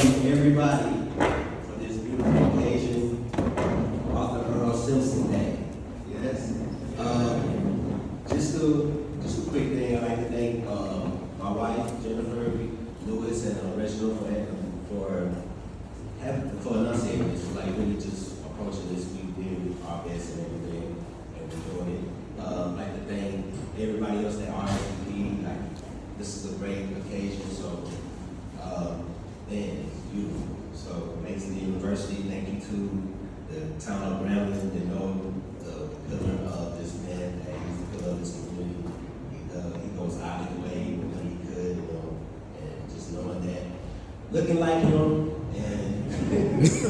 welcome everybody for this beautiful occasion, Arthur Simpson Day. Yes. Just a quick thing. I'd like to thank my wife, Jennifer Lewis, and Reginald for enunciating this, like really just approaching this. We did our best and everything, and we're doing it. I'd like to thank everybody else that RSVP'd. Like, this is a great occasion, so man, it's beautiful. So thanks to the university, thank you to the town of Grambling, to know the pillar of this man, that he's the pillar of this community. He goes out of the way when he could, and just knowing that, looking like him, and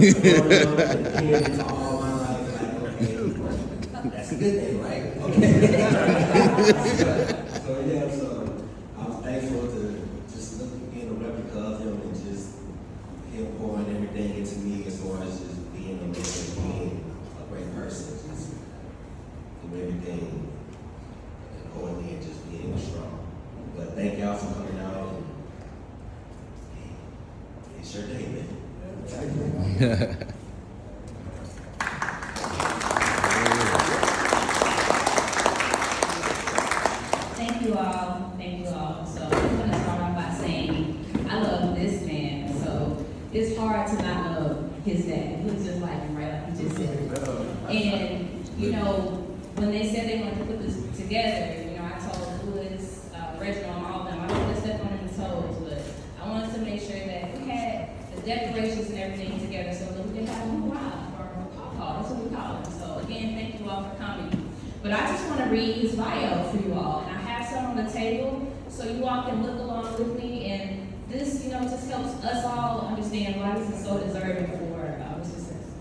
hearing it all my life, like, okay, that's a good thing, right? Okay. So I was thankful to just look again a replica of him and just him pouring everything into me as far as just being a man, being a great person, just do everything accordingly and just being strong. But thank y'all for coming out, and it's your day, man. Thank you all. So I'm going to start off by saying I love this man. So it's hard to not love his dad. He looks just like him, right? Like he just said. And you know, when they said they wanted to put this together, you know, I told Louis, Reginald, and all of them, I don't want to step on his toes, but I wanted to make sure that we had the decorations and everything together so that we could have a wow for our call. That's what we call it. So again, thank you all for coming. But I just want to read his bio for you all, and I have some on the table so you all can look along with me, and this, you know, just helps us all understand why this is so deserving for Mr. Simpson.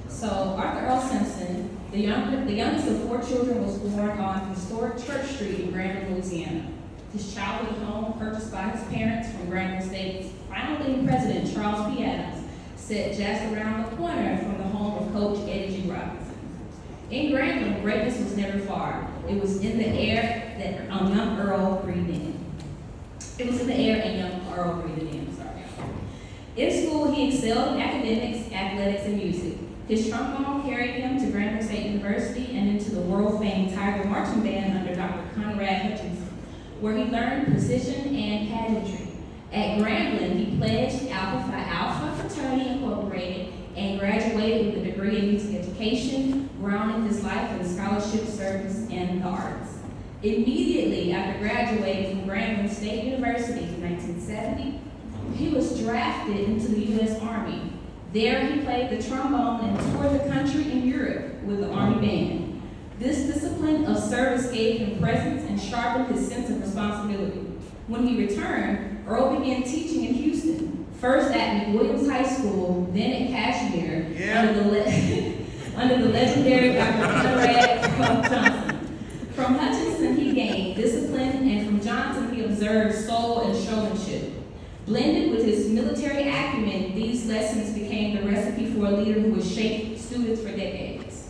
So Arthur Earl Simpson, the youngest of 4 children, was born on historic Church Street in Grambling, Louisiana. His childhood home, purchased by his parents from Grambling State's final living president, Charles P. Adams, sat just around the corner from the home of Coach Eddie G. Robinson. In Grambling, greatness was never far. It was in the air that young Earl breathed in. In school, he excelled in academics, athletics, and music. His trombone carried him to Grambling State University and into the world-famed Tiger Marching Band under Dr. Conrad Hutchinson, where he learned precision and pageantry. At Grambling, he pledged Alpha Phi Alpha Fraternity Incorporated and graduated with a degree in music education, grounding his life in scholarship, service, and the arts. Immediately after graduating from Grambling State University in 1970, he was drafted into the U.S. Army. There he played the trombone and toured the country in Europe with the Army Band. This discipline of service gave him presence and sharpened his sense of responsibility. When he returned, Earl began teaching in Houston, first at McWilliams High School, then at Kashmir, under the legendary Dr. Conrad Johnson. From Hutchinson, he gained discipline, and from Johnson, he observed soul and showmanship. Blended with his military acumen, these lessons became the recipe for a leader who would shape students for decades.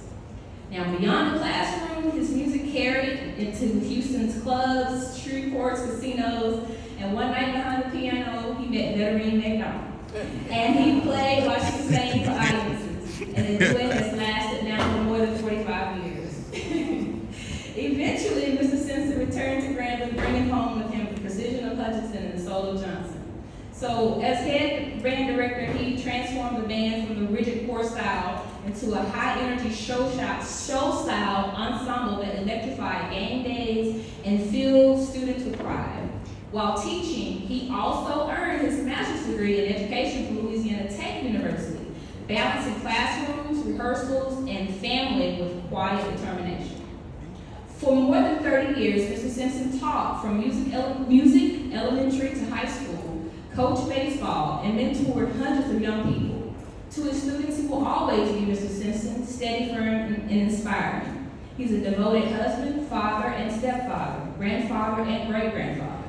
Now, beyond the classroom, his music carried into Houston's clubs, Shreveport's casinos, and one night behind the piano, he met Veterine McDonald. And he played while she sang for audiences, and the duet has lasted now for more than 45 years. Eventually, Mr. Simpson returned to Grambling, bringing home with him the precision of Hutchinson and the soul of Johnson. So, as head band director, he transformed the band from the rigid core style into a high-energy show-style ensemble that electrified game days and filled students with pride. While teaching, he also earned his master's degree in education from Louisiana Tech University, balancing classrooms, rehearsals, and family with quiet determination. For more than 30 years, Mr. Simpson taught from music elementary to high school, coached baseball, and mentored hundreds of young people. To his students, he will always be Mr. Simpson, steady, firm, and inspiring. He's a devoted husband, father, and stepfather, grandfather, and great-grandfather.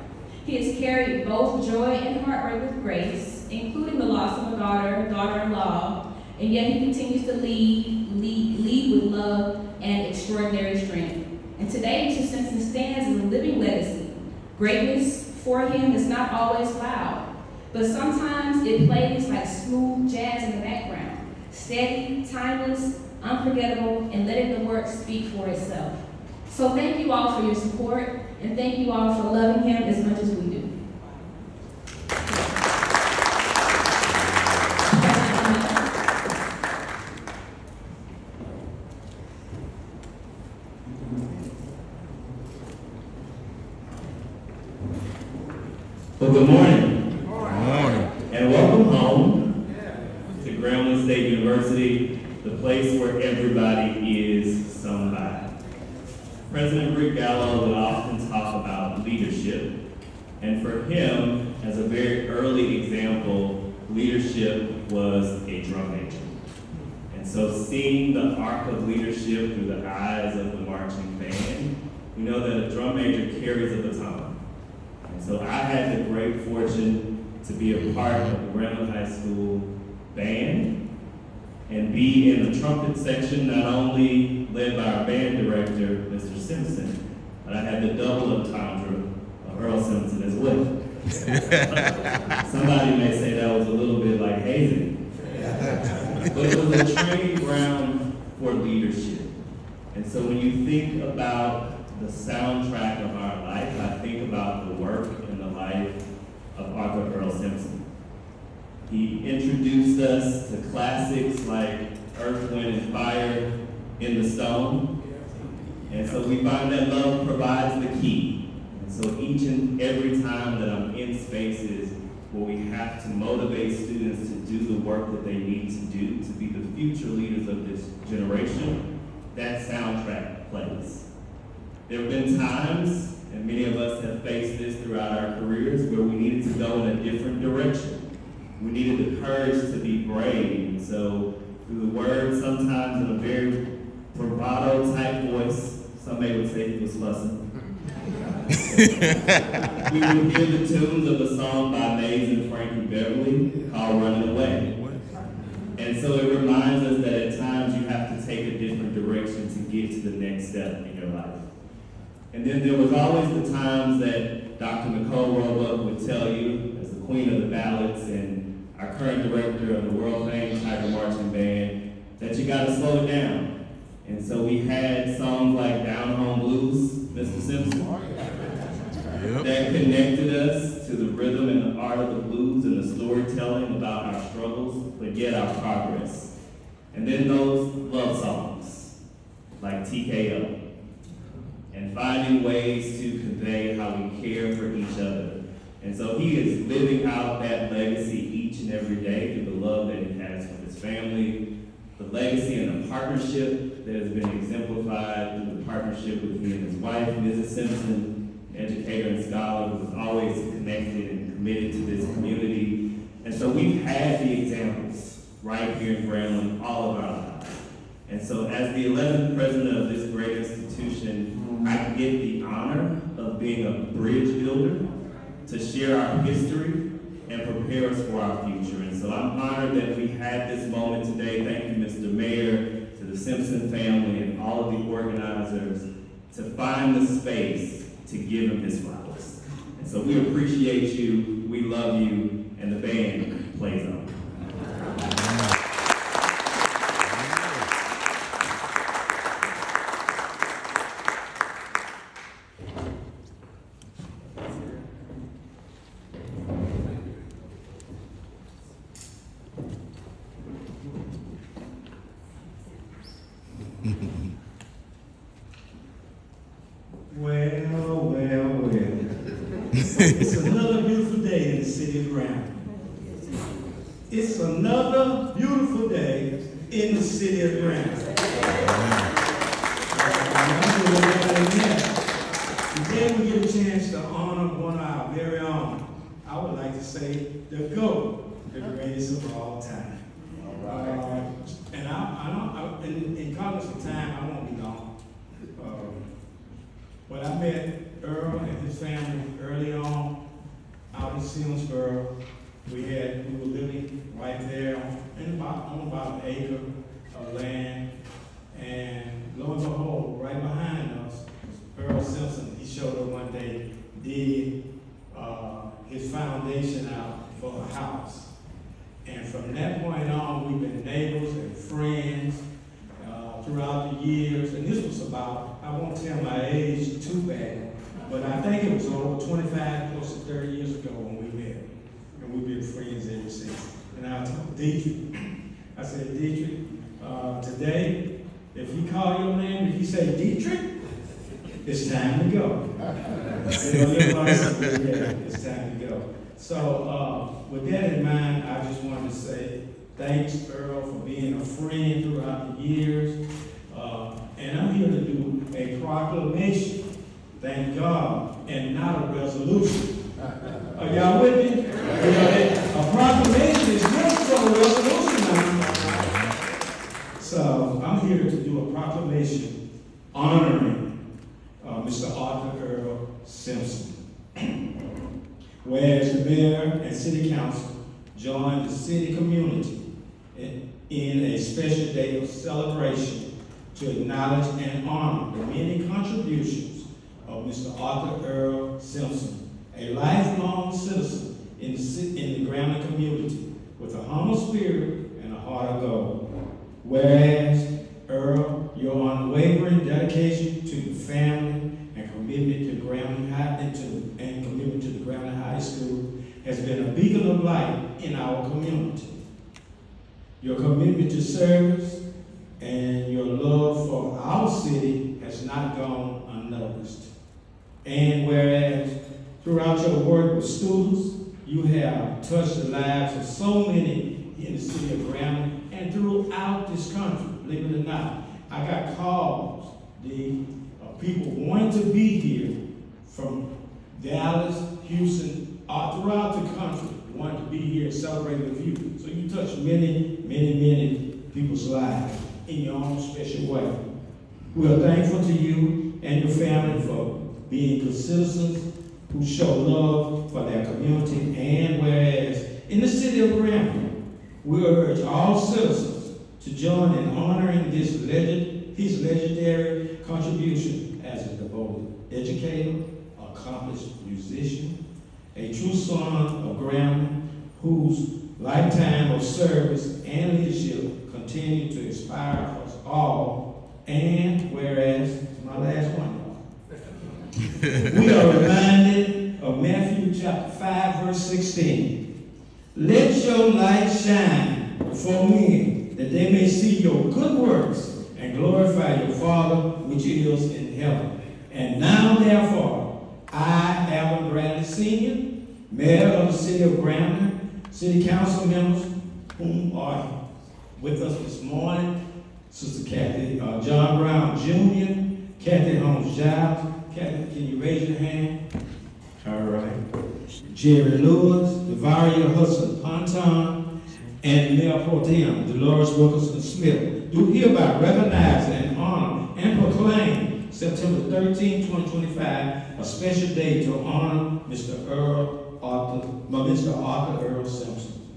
He has carried both joy and heartbreak with grace, including the loss of a daughter-in-law, and yet he continues to lead with love and extraordinary strength. And today, Mr. Simpson stands as a living legacy. Greatness for him is not always loud. but sometimes it plays like smooth jazz in the background, steady, timeless, unforgettable, and letting the work speak for itself. So thank you all for your support, and thank you all for loving him as much as we do. Well, good morning. Good morning. And welcome home to Grambling State University, the place where everybody is somebody. President Rick Gallo would often talk about leadership, and for him, as a very early example, leadership was a drum major. And so seeing the arc of leadership through the eyes of the marching band, we know that a drum major carries a baton. So I had the great fortune to be a part of the Grambling High School band and be in the trumpet section, not only led by our band director, Mr. Simpson, but I had the double entendre of Earl Simpson as well. Somebody may say that was a little bit like hazing, but it was a training ground for leadership. And so when you think about the soundtrack of our life, I think about the work and the life of Arthur Earl Simpson. He introduced us to classics like Earth, Wind, and Fire in the Stone. And so we find that love provides the key. And so each and every time that I'm in spaces where we have to motivate students to do the work that they need to do to be the future leaders of this generation, that soundtrack plays. There have been times, and many of us have faced this throughout our careers, where we needed to go in a different direction. We needed the courage to be brave. And so through the words, sometimes in a very bravado type voice, somebody would say he was fussing. We would hear the tunes of a song by Mays and Frankie Beverly called Running Away. And so it reminds us that at times you have to take a different direction to get to the next step in your life. And then there was always the times that Dr. Nicole Roebuck would tell you, as the queen of the ballads and our current director of the world-famous Tiger Marching Band, that you gotta slow it down. And so we had songs like Down Home Blues, Mr. Simpson, that connected us to the rhythm and the art of the blues and the storytelling about our struggles, but yet our progress. And then those love songs, like TKO. And finding ways to convey how we care for each other. And so he is living out that legacy each and every day through the love that he has for his family, the legacy and the partnership that has been exemplified through the partnership with he and his wife, Mrs. Simpson, educator and scholar who is always connected and committed to this community. And so we've had the examples right here in Grambling all of our lives. And so as the 11th president of this great institution, I get the honor of being a bridge builder to share our history and prepare us for our future. And so I'm honored that we had this moment today. Thank you, Mr. Mayor, to the Simpson family and all of the organizers to find the space to give him his flowers. And so we appreciate you, we love you, and the band plays on. Well. It's another beautiful day in the city of Grambling. It's another beautiful day in the city of Grambling. Today we get a chance to honor one of our very own. I would like to say the GOAT, the greatest of all time. And I in college of time, I won't be gone. But I met Earl and his family early on out in Simmonsboro. We were living right there on about an acre of land. And lo and behold, right behind us was Earl Simpson. He showed up one day, did his foundation out for a from that point on, we've been neighbors and friends throughout the years. And this was about, I won't tell my age too bad, but I think it was over 25, close to 30 years ago when we met. And we've been friends ever since. And I told Dietrich, I said, Dietrich, today, if he call your name, if he say Dietrich, it's time to go. Yeah, it's time to go. So with that in mind, I just wanted to say thanks, Earl, for being a friend throughout the years. And I'm here to do a proclamation, thank God, and not a resolution. Are y'all with me? A proclamation is different from a resolution now. So I'm here to do a proclamation honoring Mr. Arthur Earl Simpson. Whereas the mayor and city council joined the city community in a special day of celebration to acknowledge and honor the many contributions of Mr. Arthur Earl Simpson, a lifelong citizen in the Grambling community with a humble spirit and a heart of gold. Whereas, Earl, your unwavering dedication to your family and commitment to Grambling High School has been a beacon of light in our community. Your commitment to service and your love for our city has not gone unnoticed. And whereas throughout your work with students, you have touched the lives of so many in the city of Grambling and throughout this country, believe it or not. I got calls, people wanting to be here from Dallas, Houston, throughout the country, wanting to be here and celebrate with you. So you touch many, many, many people's lives in your own special way. We are thankful to you and your family for being good citizens who show love for their community. And whereas in the city of Grambling, we urge all citizens to join in honoring his legendary contribution as a devoted educator, accomplished musician, a true son of Grambling, whose lifetime of service and leadership continue to inspire us all. And whereas, it's my last one, y'all. We are reminded of Matthew chapter 5, verse 16. Let your light shine before men, that they may see your good works and glorify your Father which is in heaven. And now, therefore, I, Alvin Bradley Sr., Mayor of the City of Grambling, City Council members whom are with us this morning, Sister Kathy, John Brown Jr., Kathy Holmes-Giles. Kathy, can you raise your hand? All right. Jerry Lewis, Devaria Hudson-Ponton, and Mayor Pro Tem Dolores Wilkerson-Smith do hereby recognize and honor and proclaim September 13, 2025, a special day to honor Mr. Arthur Earl Simpson.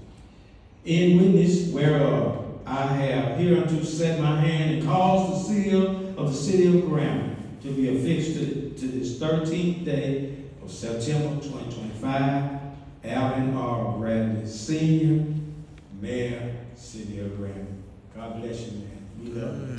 In witness whereof, I have hereunto set my hand and caused the seal of the city of Grambling to be affixed to this 13th day of September 2025. Alvin R. Bradley Sr., Mayor, City of Grambling. God bless you, man. We love you.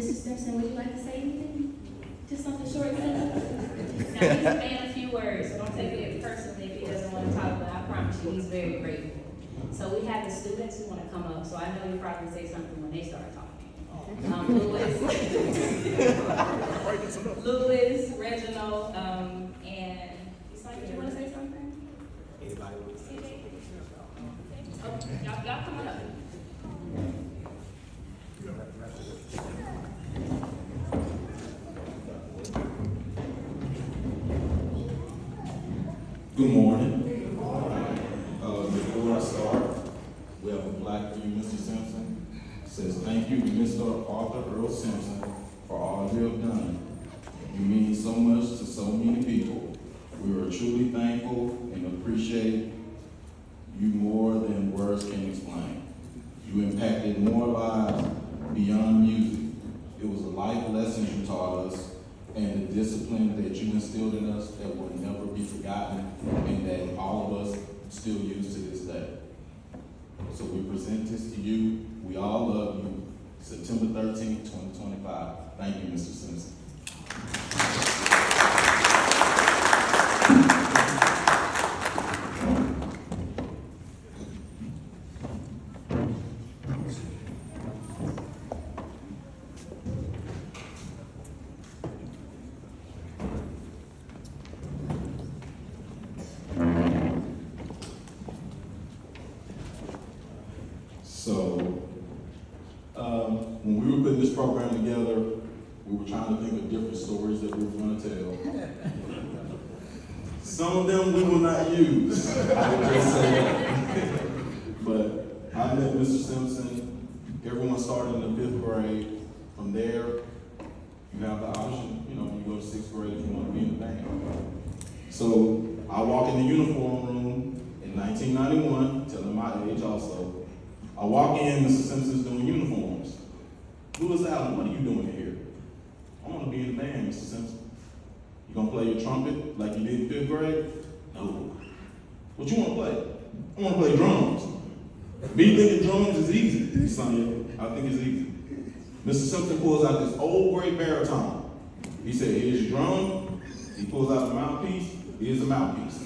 Simpson, would you like to say anything? Just something short and simple? Now, he's a man of few words, so don't take it personally. He's very grateful. So we have the students who want to come up, so I know you'll probably say something when they start talking. Louis, Reginald, and Sonia, you want to say something? Anybody want to say something? Oh, y'all come on up. Good morning. Before I start, we have a plaque for you, Mr. Simpson. It says, "Thank you to Mr. Arthur Earl Simpson for all you have done. You mean so much to so many people. We are truly thankful and appreciate you more than words can explain. You impacted more lives beyond music. It was the life lessons you taught us and the discipline that you instilled in us that will never be forgotten and that all of us still use to this day. So we present this to you. We all love you. September 13th, 2025. Thank you, Mr. Simpson." So, when we were putting this program together, we were trying to think of different stories that we were going to tell. Some of them we will not use, I would just say that. But I met Mr. Simpson. Everyone started in the 5th grade. From there, you have the option, when you go to 6th grade, if you want to be in the band. So I walk in the uniform room in 1991, telling my age also. I walk in, Mr. Simpson's doing uniforms. Louis Allen, what are you doing here? I want to be in the band, Mr. Simpson. You gonna play your trumpet like you did in 5th grade? No. What you want to play? I want to play drums. Me thinking drums is easy, Sonia. I think it's easy. Mr. Simpson pulls out this old gray baritone. He said, "Here's your drum." He pulls out the mouthpiece. Here's the mouthpiece.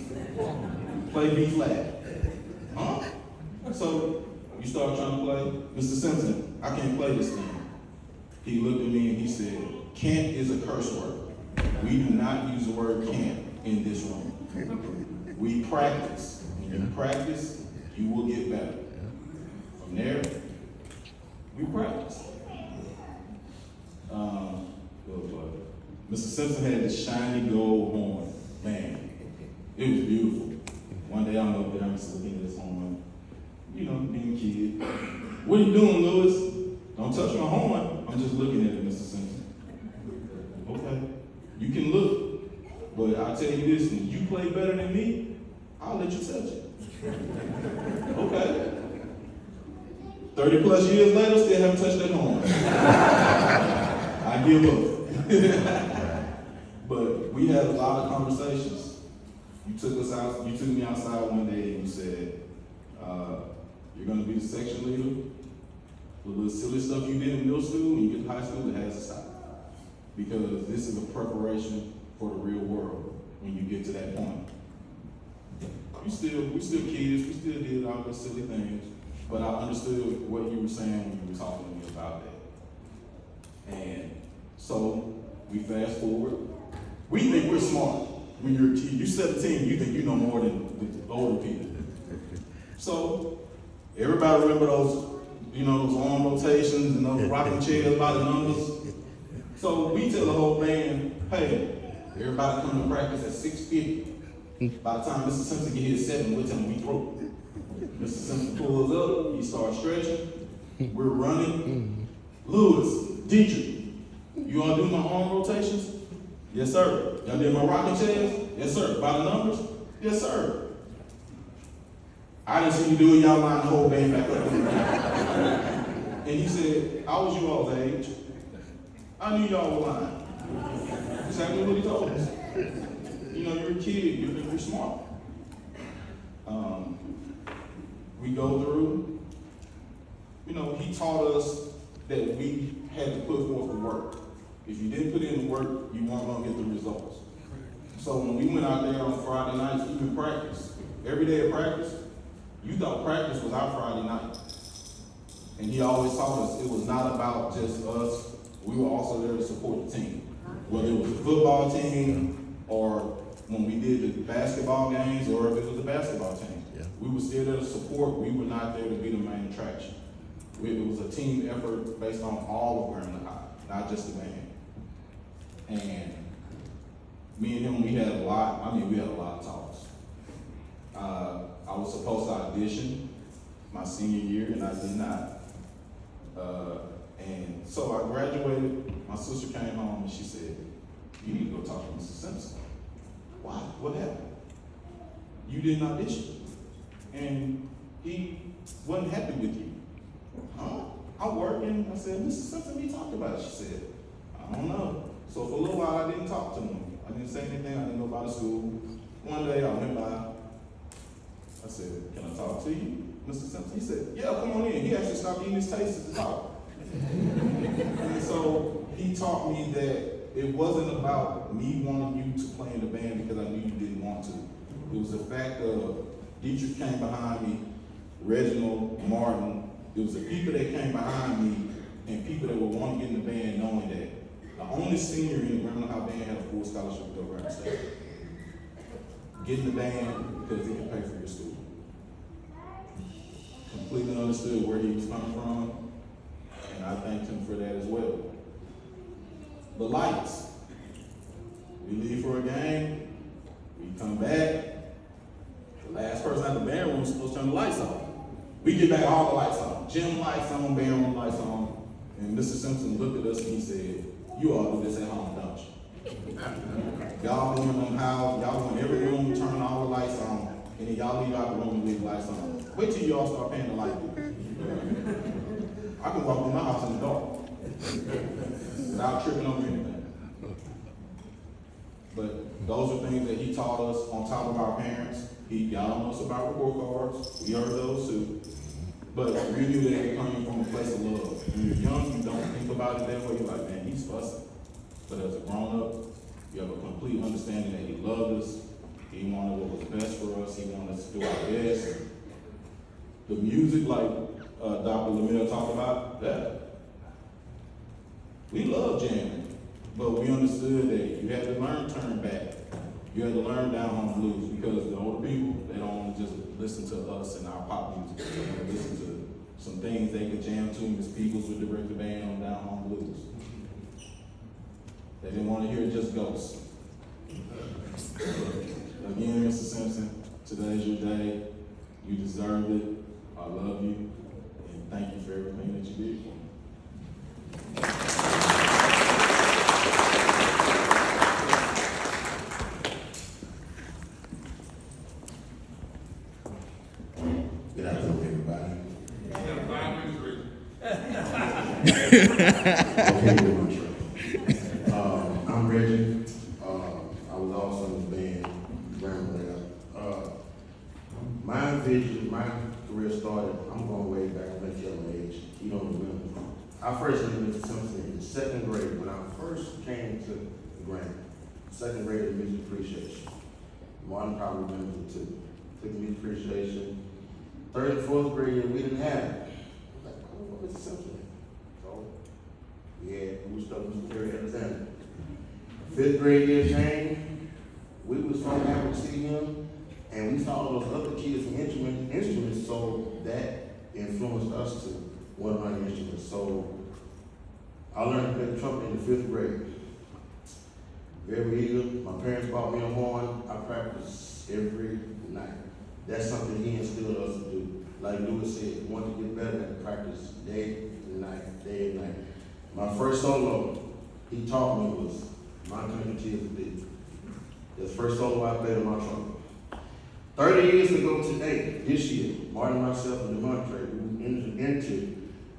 Play B flat. Huh? So you start trying to play. Mr. Simpson, I can't play this thing. He looked at me and he said, "Can't is a curse word. We do not use the word can't in this room. We practice. When you practice, you will get better." From there, we practice. Mr. Simpson had this shiny gold horn. Man, it was beautiful. One day I'm up there, I'm just looking at this horn. Being a kid. "What are you doing, Louis?" "Don't touch my horn." "I'm just looking at it, Mr. Simpson." "Okay, you can look, but I'll tell you this, when you play better than me, I'll let you touch it." "Okay." 30 plus years later, still haven't touched that horn. I give up. But we had a lot of conversations. You took me outside one day and you said, "You're gonna be the section leader. The little silly stuff you did in middle school, when you get to high school, it has to stop. Because this is a preparation for the real world when you get to that point." We still kids, we still did all those silly things, but I understood what you were saying when you were talking to me about that. And so we fast forward. We think we're smart. When you're 17, you think you know more than the older people. So everybody remember those arm rotations and those rocking chairs by the numbers. So we tell the whole band, "Hey, everybody come to practice at 6:50. By the time Mr. Simpson get here at 7, we'll tell him we broke." Mr. Simpson pulls up, he starts stretching. We're running. "Louis, Dietrich, you all do my arm rotations?" "Yes, sir." "Y'all did my rocking chairs?" "Yes, sir." "By the numbers?" "Yes, sir." I didn't see you do it, y'all line the whole band back up. And he said, "How was you all's age?" "I knew y'all were lying." Exactly what he told us. You're a kid, you're smart. We go through, he taught us that we had to put forth the work. If you didn't put in the work, you weren't gonna get the results. So when we went out there on Friday nights, even practice, every day of practice, you thought practice was our Friday night. And he always taught us it was not about just us. We were also there to support the team. Whether it was a football team or when we did the basketball games or if it was a basketball team. Yeah. We were still there to support. We were not there to be the main attraction. It was a team effort based on all of Grambling High, not just the band. And me and him, we had a lot of talks. I was supposed to audition my senior year and I did not. And so I graduated, my sister came home and she said, you need to go talk to Mr. Simpson. Why? What happened? You didn't audition. And he wasn't happy with you. Huh? I'm working. I said, Mr. Simpson, we talked about it. She said, I don't know. So for a little while, I didn't talk to him. I didn't say anything. I didn't go by the school. One day I went by. I said, can I talk to you, Mr. Simpson? He said, yeah, come on in. He actually stopped eating his taste to talk. And so he taught me that it wasn't about me wanting you to play in the band because I knew you didn't want to. It was the fact of Dietrich came behind me, Reginald, Martin. It was the people that came behind me and people that would want to get in the band knowing that the only senior in the Grambling High band had a full scholarship to go around state. Get in the band because it can pay for your school. Completely understood where he was coming from, and I thanked him for that as well. The lights. We leave for a game, we come back, the last person out of the band room is supposed to turn the lights off. We get back, all the lights on. Gym lights on, band room lights on. And Mr. Simpson looked at us and he said, you all do this at home, don't you? Y'all go in them house, y'all go in every room, turn all the lights on, and then y'all leave out the room and leave the lights on. Wait till y'all start paying the light bill. I can walk through my house in the dark without tripping over anything. But those are things that he taught us on top of our parents. He got on us about report cards. We heard those too. But we knew that it coming from a place of love. When you're young, you don't think about it that way. You're like, man, he's fussing. But as a grown-up, you have a complete understanding that he loved us. He wanted what was best for us. He wanted us to do our best. The music, like Dr. Lamille talked about, that we love jamming, but we understood that you had to learn turn back. You had to learn down home blues because the older people, they don't want to just listen to us and our pop music. They want to listen to some things they could jam to. Miss Peoples would direct the band on down home blues. They didn't want to hear just ghosts. Again, Mr. Simpson, today's your day. You deserve it. I love you. And thank you for everything that you did for me. Good afternoon, everybody. Okay, very much. I'm Reggie. I was also in the band, Grambling. My vision, my career started, I'm going way back, I'm at young age. You don't remember. I first met Mr. Simpson in the second grade when I first came to the Grambling. Second grade of music appreciation. Martin probably remembers it too. Took music appreciation. Third and fourth grade year, we didn't have it. Like, I don't know Mr. Simpson. So, yeah, we was stuck with Terry Alexander. Fifth grade year came, we was so happy to see him, and we saw those other kids in instruments, so that influenced us to want to learn instruments. So, I learned to play the trumpet in the fifth grade. Very eager. My parents bought me a horn. I practiced every night. That's something he instilled us to do. Like Lewis said, he wanted to get better at practice day and night. My first solo he taught me was My Country Tis a Thee. That's the first solo I played on my trumpet. 30 years ago today, this year, Martin, myself, and Demontre, we entered into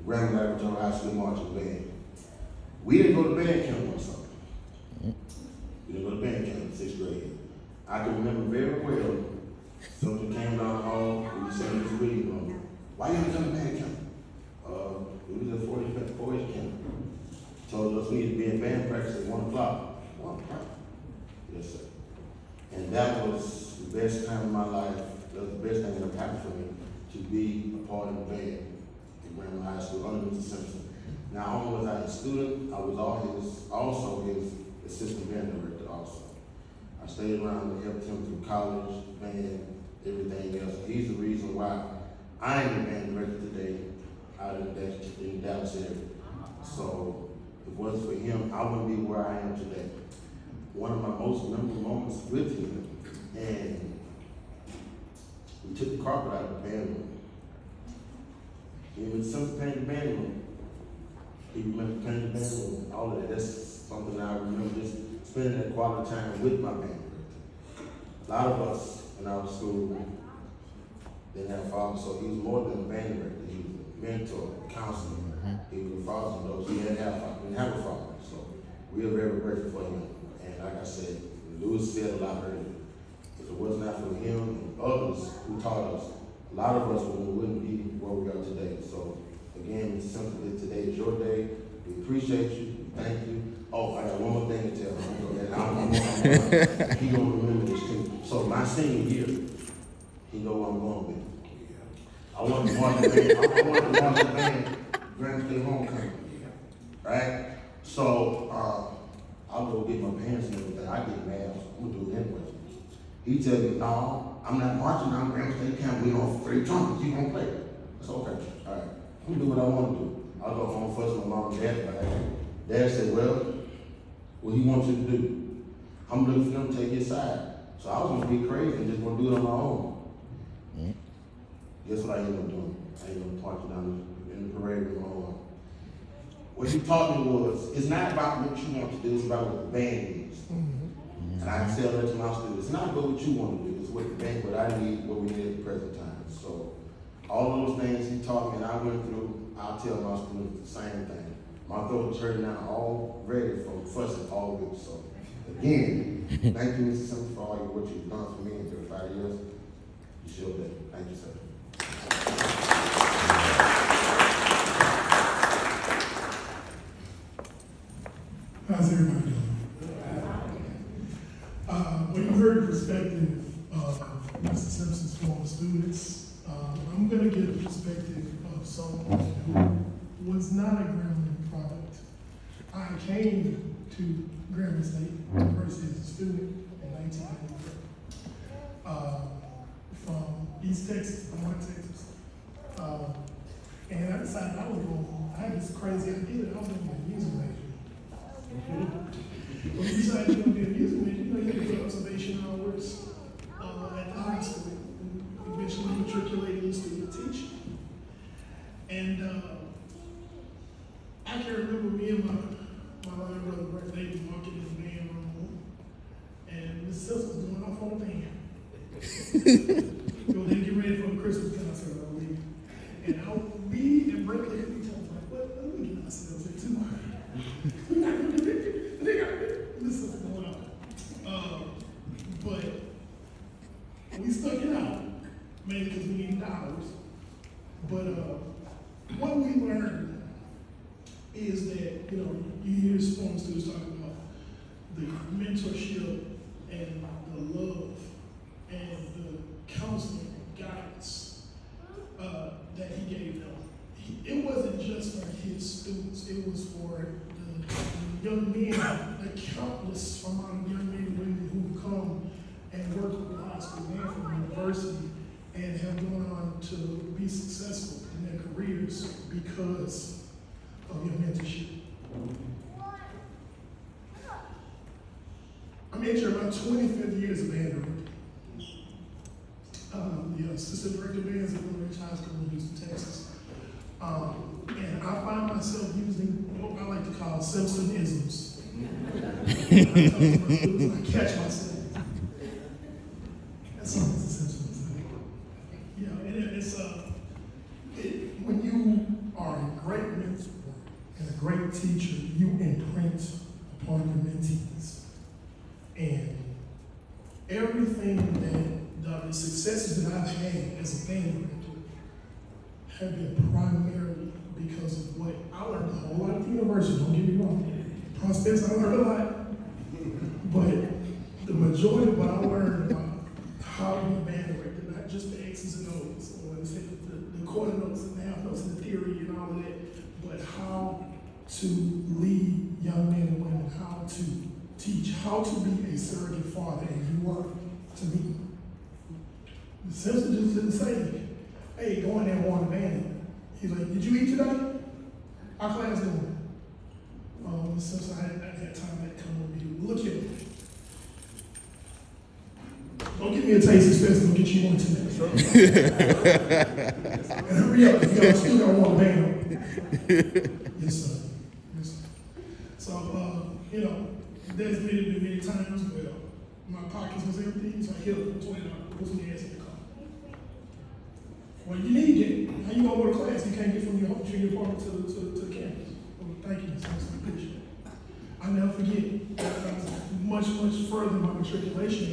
Grambling Laboratory High School marching band. We didn't go to band camp one summer. We didn't go to band camp in 6th grade. I can remember very well, something came down the hall, we sang this reading room. Why you come to band camp? We was at 4-H camp. Told us we need to be in band practice at 1 o'clock. 1 o'clock? Yes, sir. And that was the the best time of my life. That was the best thing that happened for me, to be a part of the band at Grambling High School under Mr. Simpson. Not only was I his student, I was also his assistant band director also. I stayed around and helped him through college, band, everything else. He's the reason why I am the band director today out in the Dallas area. So if it wasn't for him, I wouldn't be where I am today. One of my most memorable moments with him, and we took the carpet out of the band room. He was Simpson painted the band room. He remembered painting the band room, all of that. That's something I remember, just spending that quality time with my band director. A lot of us in our school didn't have fathers, so he was more than a band director. He was a mentor, a counselor. He was a father to those. He didn't have a father, so we are very grateful for him. And like I said, Lewis said a lot earlier. If it was not for him and others who taught us, a lot of us wouldn't be where we are today. So again, Mr. Simpson, today is your day. We appreciate you. Thank you. Oh, I got one more thing to tell him. He gonna remember this too. So my senior year, he know where I'm going with. I want to march the band. I want to march the band. Grand State Homecoming. Right? So I'll go get my pants and everything. I get mad. I'm gonna do it anyway. He tell me, no, I'm not marching down Grand State Camp. We on 3 trumpets. You gonna play? That's okay. All right. I'm gonna do what I want to do. I'll go home first with my mom and dad. Dad said, well, what he wants you to do. I'm looking for him to take his side. So I was gonna be crazy and just gonna do it on my own. Guess what I ended up doing? I ended up marching down in the parade with my own. What he taught me was, it's not about what you want to do, it's about what the band is. And I tell that to my students, it's not about what you want to do, it's what the band, what I need, what we need at the present time. So all those things he taught me and I went through, I'll tell my students the same thing. My throat is hurting now already from fussing all week. So again, thank you, Mr. Simpson, for all what you've done for me in 35 years. You should be. Thank you, sir. How's everybody doing? Well, you heard the perspective of Mr. Simpson's former students. I'm going to give the perspective of someone who was not a Grambling product. I came to Grambling State University as a student in 1993 from East Texas, from North Texas. And I decided I had this crazy idea that I was going to be a music major. When you decided you're going to be a music major, you had to do observation hours at the high school, and eventually matriculated in student teaching. And I can remember me and my little brother Brett Davis walking in the band room, and Mr. Simpson was going off on the band. Go then get ready for the Christmas concert all week. And we and Brett looked at each other like, what are we getting ourselves into? We're not going to do it. This is going on. But we stuck it out, mainly because we needed dollars. But what we learned is that, you hear former students talk about the mentorship and the love and the counseling and guidance that he gave them. It wasn't just for his students, it was for the young men, the countless amount of young men and women who come and work with the high school and from the university and have gone on to be successful in their careers because of your mentorship. I'm entering my 25th year as a band director. The assistant director of bands at Blue Ridge High School in Houston, Texas. And I find myself using what I like to call Simpson-isms. I catch myself. That's something Mr. Simpson was saying. And it's when you are a great mentor and a great teacher, you imprint upon your mentees. And everything that the successes that I've had as a band director have been primarily because of what I learned a whole lot at the university, don't get me wrong. Prospects, I learned a lot. But the majority of what I learned about how to be a band director, not just the X's and O's, or let's say the quarter notes and the half notes and the theory and all of that, but how to lead young men and women, how to teach, how to be a surrogate father, and you are to me. The Simpson just didn't say, hey, go in there and warn the band. He's like, did you eat today? Our class doing. Simpson, I had time to come over here. Look here. Don't give me a taste expensive, I'll get you one tonight. And hurry up, you still got one band. Yes, sir. Yes, sir. So, there's been many times where my pockets was empty, so I hit up $20, put some gas in the car. Well, you need it. How you gonna go to class? You can't get from your apartment to the campus. Well, thank you, Mr. Bishop. I never forget. Much further in my matriculation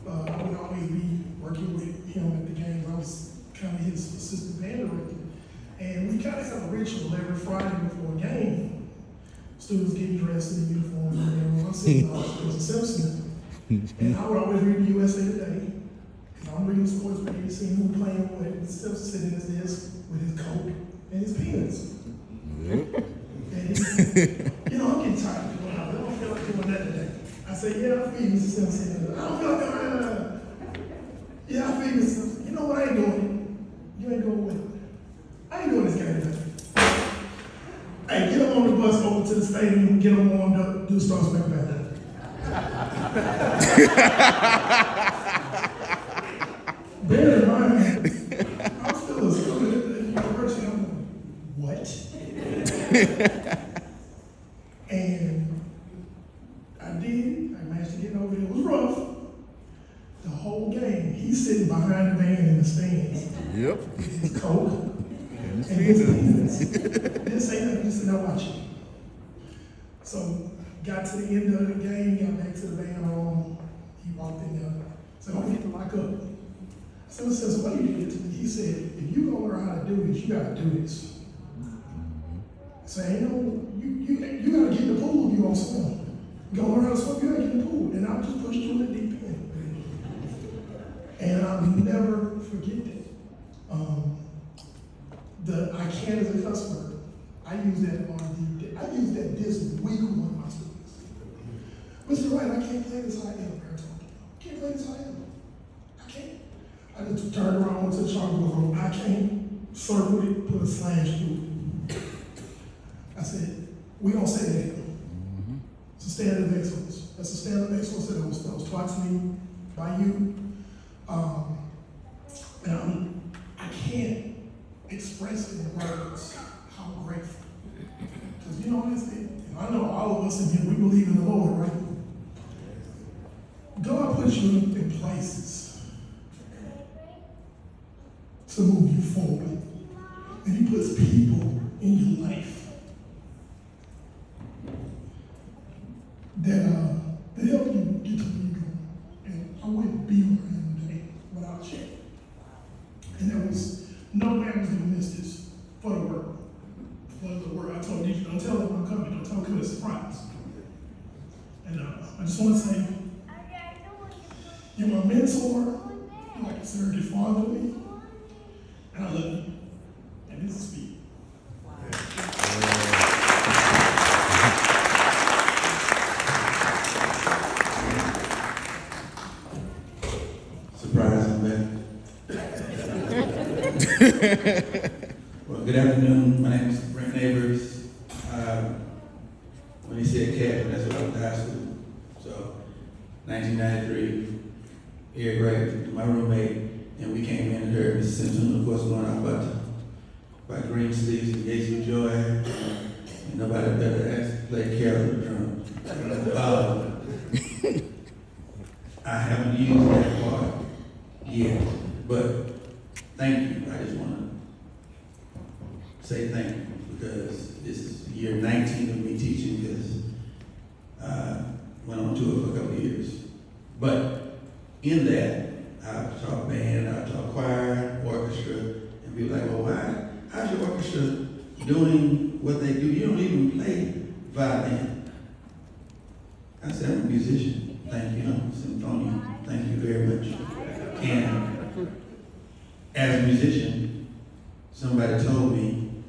program, I would always be working with him at the games. I was kind of his assistant band director, and we kind of have a ritual every Friday before a game. Students getting dressed in uniform, and I'm sitting on Simpson, and I would always read the USA Today. I'm reading sports page, seeing who playing what, and Simpson sitting at his desk with his coat and his peanuts. And I'm getting tired of going out. I don't feel like doing that today. I say, yeah, I feel you, Mr. Simpson. I don't feel like doing that. Yeah, I feel you, Mr. Simpson. You know what? I ain't doing it. You ain't doing what? I ain't doing this game today. Hey, get them on the bus over to the stadium and get them warmed up, do Stars Back Back. Bear in mind, I'm still a student at the university. I'm like, what? And I managed to get over there. It was rough. The whole game, he's sitting behind the band in the stands. Yep. With his coat and his peanuts. Didn't say nothing, just sitting there watching. So, got to the end of the game, got back to the band home. He walked in there, said, don't forget to lock up. So what do you do? He said, if you gonna learn how to do this, you gotta do this. Say, you gotta get in the pool if you gonna swim. You gonna learn how to swim, you gotta get in the pool. And I'll just push you in the deep end. And I'll never forget that. I can as a customer, I use that this week with one of my students. Mr. Wright, I can't play this high end. Can't play this high end. I can't. I just turned around, went to the chalkboard room. I can't circle it, put a slash through it. I said, we don't say that here. It's a standard of excellence. That's a standard of excellence that was taught to me by you. And I can't express in words how grateful. Because I know all of us in here, we believe in the Lord, right? God puts you in places to move you forward. And he puts people in your life that help you get to where you're going. And I wouldn't be where I am today without you. And there was no man was gonna miss this for the work. For the work. I told you, don't tell them I'm coming, don't tell them it's a surprise. And I just want to say, you're my mentor, you're like a surrogate father to me, and I love you. And this is Steve. Surprise, I'm back. Well, good afternoon. My name is Brent Neighbors. When he said Cat, that's what I went to high school. So, 1993, here, right, my roommate, and we came in and heard Mr. Simpson, of course, going out about green sleeves and Gates of Joy. And nobody better ask to play Carol on the drums. I haven't used that part yet, but thank you. I just want to say thank you because this is year 19 of me teaching because I went on tour for a couple of years. But in that, I've taught band, I've taught choir, orchestra, and people are like, well, how's your orchestra doing what they do? You don't even play violin. I said, I'm a musician. Thank you. I'm a symphonian. Thank you very much. as a musician, somebody told me,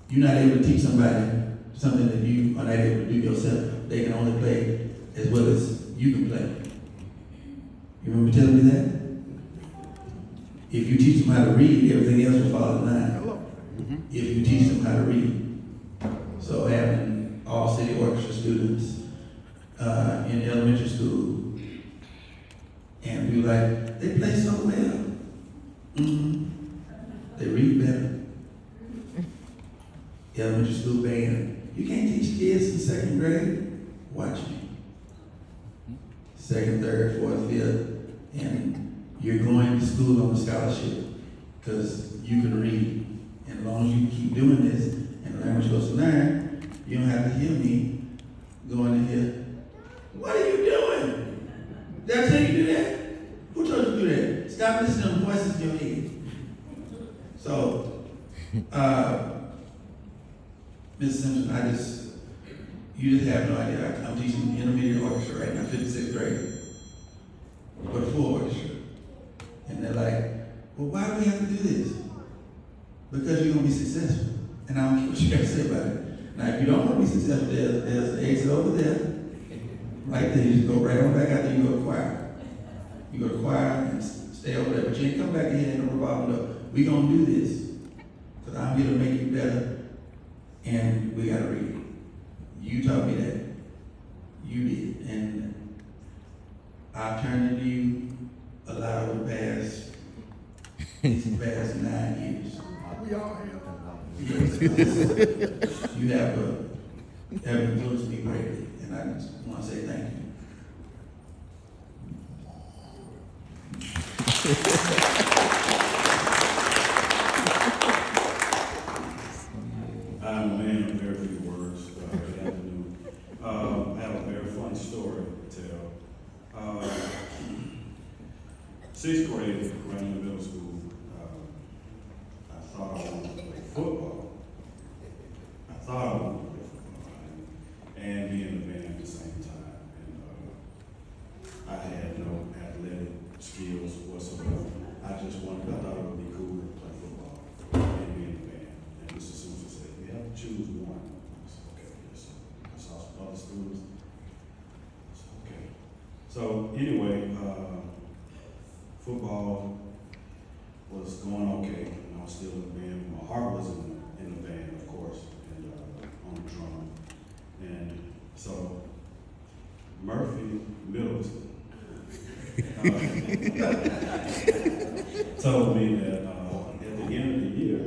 you're not able to teach somebody something that you are not able to do yourself. They can only play as well as you can play. You remember telling me that? If you teach them how to read, everything else will fall in line. If you teach them how to read. So having all city orchestra students in elementary school, and we were like, they play so well. They read better. Elementary school band. You can't teach kids in second grade. Watch me. Second, third, fourth, fifth, and you're going to school on a scholarship because you can read. And as long as you keep doing this, and the language goes to learn, you don't have to hear me going in here. What are you doing? Did I tell you to do that? Who told you to do that? Stop listening to the voices in your head. So, Ms. Simpson, you just have no idea. I'm teaching intermediate orchestra right now, 56th grade, but full orchestra. And they're like, well, why do we have to do this? Because you're going to be successful. And I don't care what you got to say about it. Now, if you don't want to be successful, there's an exit over there. Right there, you just go right on back out there, you go to choir. You go to choir and stay over there, but you ain't come back in here and revolving door. We're going to do this because I'm here to make you better, and we got to read. You taught me that. You did. And I've turned into you a lot over the past 9 years. We all have. You have influenced me greatly, and I just want to say thank you. I'm a man of very few words. Good afternoon. I have a very funny story to tell. Sixth grade, Grambling Middle School, I thought I wanted to play football. And be in the band at the same time. And I had no athletic skills whatsoever. I thought it would be cool to play football and be in the band. And Mr. Simpson said, you have to choose one. I said, okay, yes. I saw some other students. I said, okay. So anyway, football was going okay, and I was still in the band. My heart was in the band, of course, and on the drum. And so Murphy Middleton told me that at the end of the year,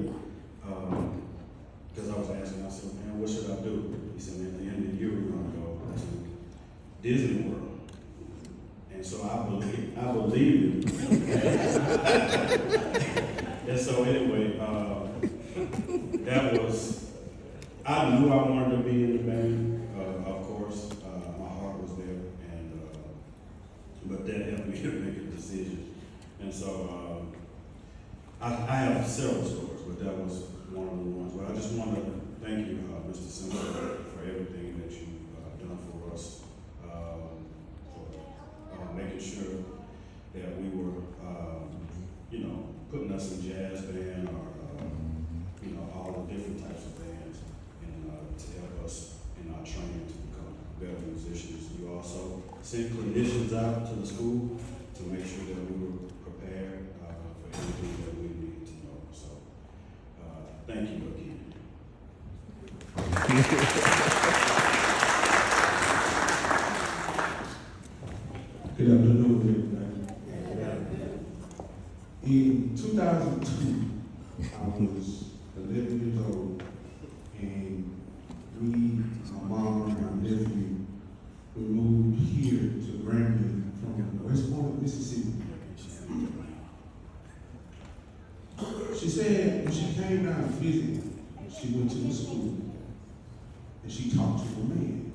because I was asking, I said, man, what should I do? He said, man, at the end of the year, we're going to go to Disney World. And so I believed it. And so anyway, I knew I wanted to be in the band, of course. My heart was there, and but that helped me to make a decision. And so I have several stories, but that was one of the ones. But I just want to thank you, Mr. Simpson, for everything that you've done for us, for making sure that we were, putting us in jazz band or, all the different types of bands, and to help us in our training to become better musicians. You also sent clinicians out to the school to make sure that we were prepared for everything that we needed to know. So, thank you again. Good afternoon, everybody. In 2002, I was 11 years old, and my mom and my nephew, we moved here to Grambling from West Point, Mississippi. She said when she came down to visit, she went to the school, and she talked to a man.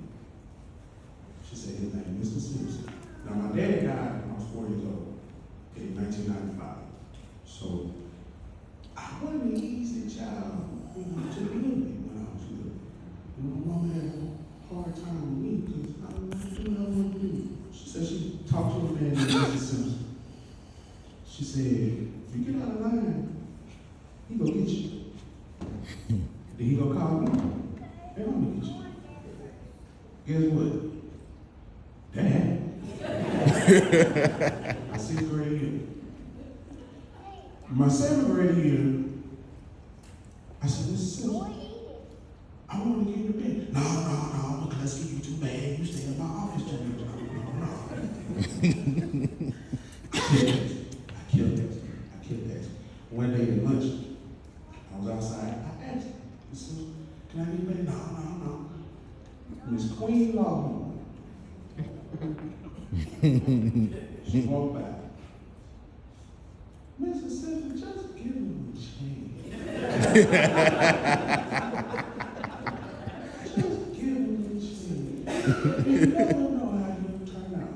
She said his name is Mr. Simpson. Now, my dad died when I was 4 years old, in 1995. So, I wasn't an easy child, to live with when I was little. My mom had a hard time with me because I didn't know what I wanted to do. She said she talked to a man named Mr. Simpson. She said, if you get out of line, he gonna get you. Then he gonna call me, and I'm gonna get you. Guess what? Dad. My 6th grade year. My 7th grade year, I said, Mrs. Simpson, I want to get in the bed. No, because you too bad. You stay in my office too much. No. I killed that. One day at lunch, I was outside. I asked her, Mrs. Can I get in bed? No. Miss Queen Longhorn. She walked by. Mrs. Simpson, just give him a chance. Just give him a chance. You never know how he'll turn out.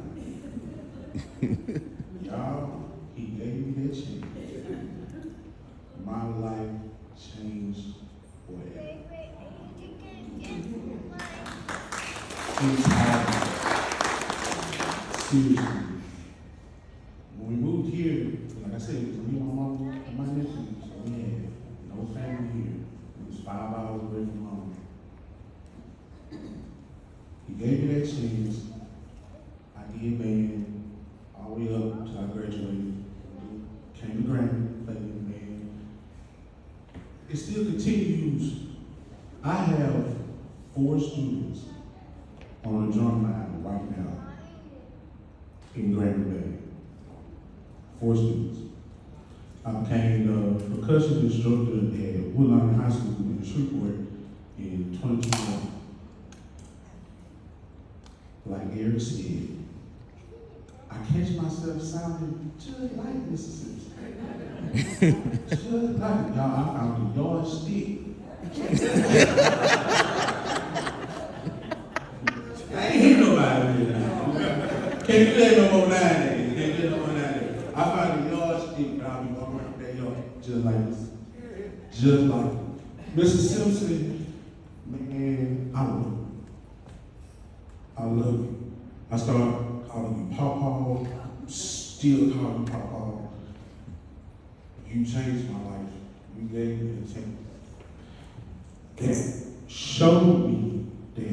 Y'all, he gave me that chance. My life changed forever. Seriously. When we moved here, like I said, it was me, my mom, and my nephew, so we had no family here. It was 5 hours away from home. He gave me that chance. I did band all the way up until I graduated. Came to Grammy, played in the band. It still continues. I have 4 students on the drum line right now in Grammy Band. 4 students. I became the percussion instructor at Woodlawn High School in Shreveport in 2021. Like Eric said, I catch myself sounding just like Mrs. Simpson. Just like, y'all, I found a yardstick. I ain't hear nobody with that. Can't do that no more nowadays. Can't do that no more nowadays. I found a yardstick, but I'll be walking around that yard just like this. Just like Mrs. Simpson, man, I love you. I love you. I started calling you Pawpaw, still call you Pawpaw. You changed my life. You gave me a chance. That showed me that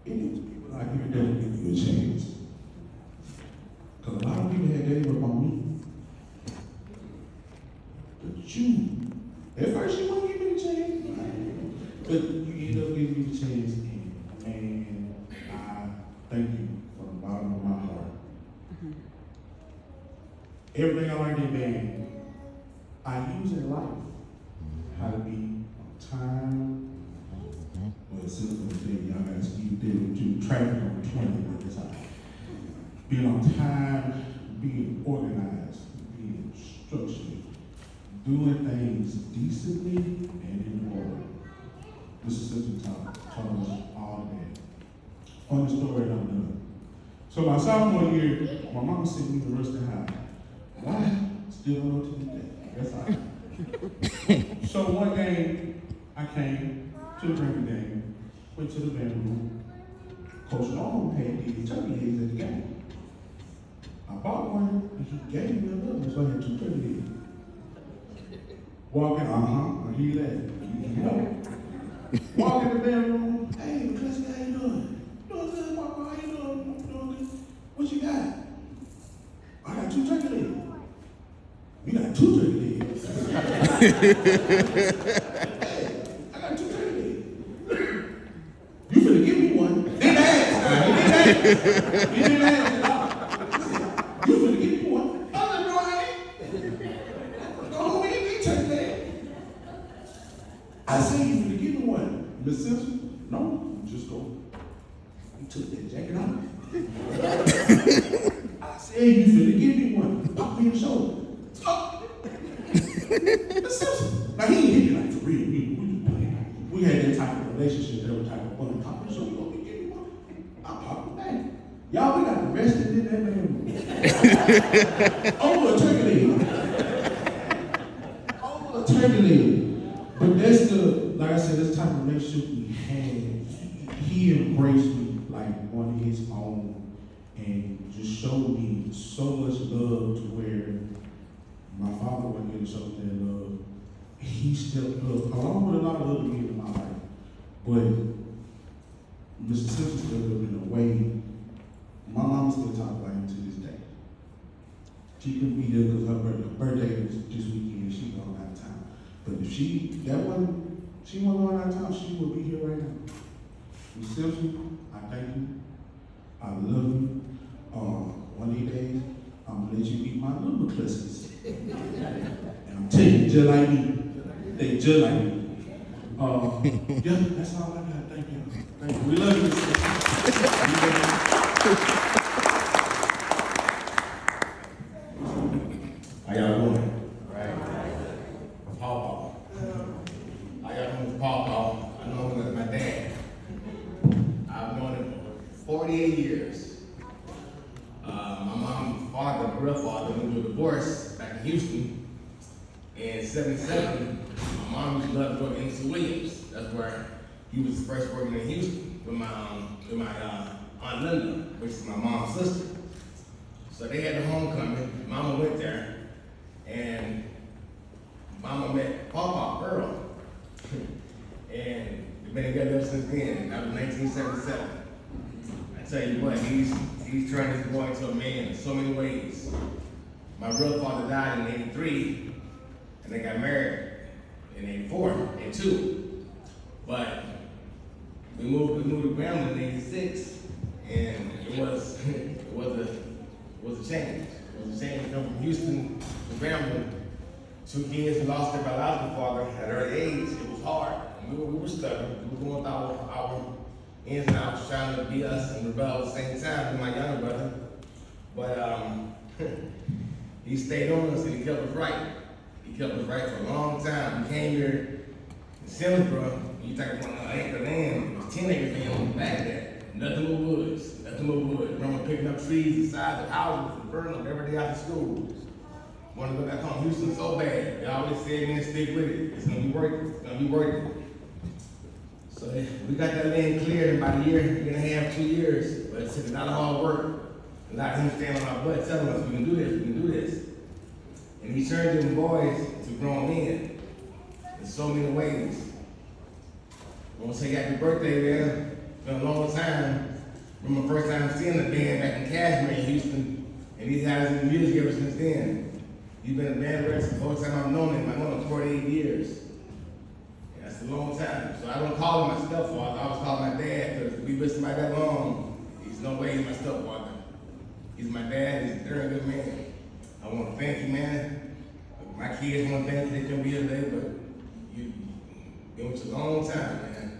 it is people out here that will give you a chance. Because a lot of people had gave up on me. But you, at first you wouldn't give me a chance. But you ended up giving me a chance. And I thank you from the bottom of my heart. Everything I learned in band, I use in life. How to be on time. Well, Simpson will tell you, I got to keep dealing with you. Traffic on 20 at the time. Being on time, being organized, being structured, doing things decently and in order. Mrs. Simpson taught us all of that. Funny story, I'm done. So my sophomore year, my mama sent me to Ruston High. And I still don't know to this day. That's all right. So one game, I came to the drinking game, went to the band room. Coach Long had these turkey legs at the game. I bought one, and he gave me another one, so I had 2 turkey legs. Walking, I hear that. You know. Walk in the bedroom. Hey, McCluskey, how you doing? Doing good, Papa. How you doing? I'm doing good. What you got? I got 2 turkey legs. We got 2 turkey legs. Hey, I got 2 turkey legs. You finna give me one. Didn't ask. You didn't ask at all. You finna give me one. I said, no, I ain't. Go home and eat turkey legs. I said, you finna give me one. Miss Simpson, no, just go. You took that jacket off. I said, you finna give me one. Pop me in the shoulder. Oh. Miss Simpson. Now, he ain't hit me like for real. We had that type of relationship, that type of fun. Pop me in the shoulder, you gonna give me one? I pop it back. Y'all, we got arrested in that man. Over a turkey leg. Over a turkey leg. But that's the, like I said, this type of relationship we had. He embraced me like one of his own and just showed me so much love to where my father wasn't getting show me that love. He stepped up, along with a lot of other men in my life. But Mr. Simpson stepped up in a way. My mom still talks about him to this day. She couldn't be there because her birthday was this weekend. She gone out of town. But if she wasn't going out of town, she would be here right now. Mr. Simpson, I thank you. I love you. One of these days, I'm gonna let you eat my little clusters. And I'm telling you, just like me. They just like me. Yeah, that's all I got. Thank you. Thank you. We love you. How y'all doing? Right. Paw. How y'all doing with Paw? I know him as my dad. I've known him for 48 years. My mom's father, real father, went through a divorce back in Houston. In '77, my mom used to love to go to MC Williams. That's where he was first working in Houston with my Aunt Linda, which is my mom's sister. So they had the homecoming. Mama went there, and Mama met Papa Earl. And they've been together ever since then. That was 1977. I tell you what, he's turned this boy into a man in so many ways. My real father died in '83, and they got married in '84, '82. But we moved to Grambling in '86, and it was a change. It was a change to come from Houston to Grambling. 2 kids who lost their biological father at an early age. It was hard. We were stubborn. We were going through our ins and outs, trying to be us and rebel at the same time with my younger brother. But he stayed on us and he kept us right. He kept us right for a long time. We came here in Simmonsboro. You talk about an acre of land. It was 10 acres of land back there. Nothing but woods. Nothing but woods. I remember picking up trees the size of houses and burning them every day after school. Wanted to go back home. Houston so bad. They always said, man, stick with it. It's gonna be worth it. It's gonna be worth it. So we got that land cleared in about a year and a half, 2 years. But it took a lot of hard work. A lot of him standing on our butt telling us, we can do this, we can do this. And he turned them boys to grown men in so many ways. I want to say happy birthday, man. It's been a long time. Remember the first time seeing the band back in Cashmere in Houston, and he's had his music ever since then. He's been a band director the whole time I've known him. I've known him 48 years. And that's a long time. So I don't call him my stepfather. I always call him my dad, because we've been somebody that long. There's no way he's my stepfather. He's my dad. He's a very good man. I want to thank you, man. My kids want to thank you. They couldn't be here today, but you've been with you a long time, man.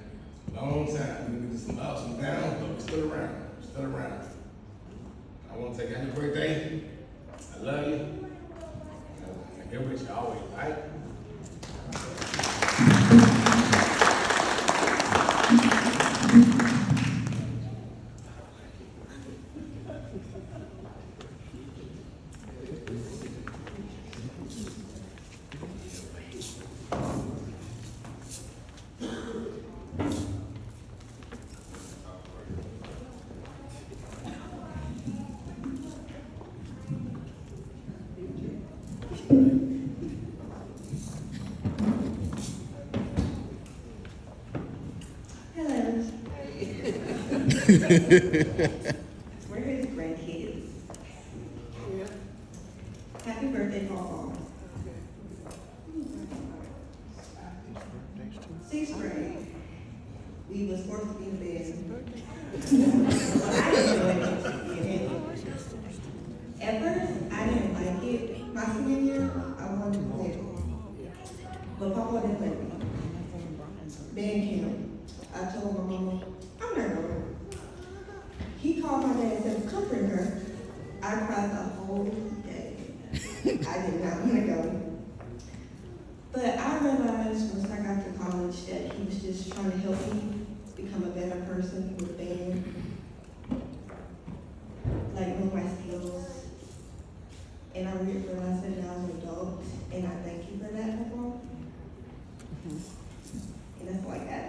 Long time. We've been some ups and downs, but we're still around. We're still around. I want to take you happy birthday. I love you. I'm here with you always, right? We're his grandkids. Happy birthday, Paul. 6th grade. We was forced to be in bed. At first, I didn't like it. My senior year, I wanted to play. But Papa didn't let me. Band camp. I told my mama, I'm not going. He called my dad and said, comfort her. I cried the whole day. I did not want to go. But I realized once I got to college that he was just trying to help me become a better person with band. Like know my skills. And I realized that I was an adult, and I thank you for that, Papa. And that's all I got.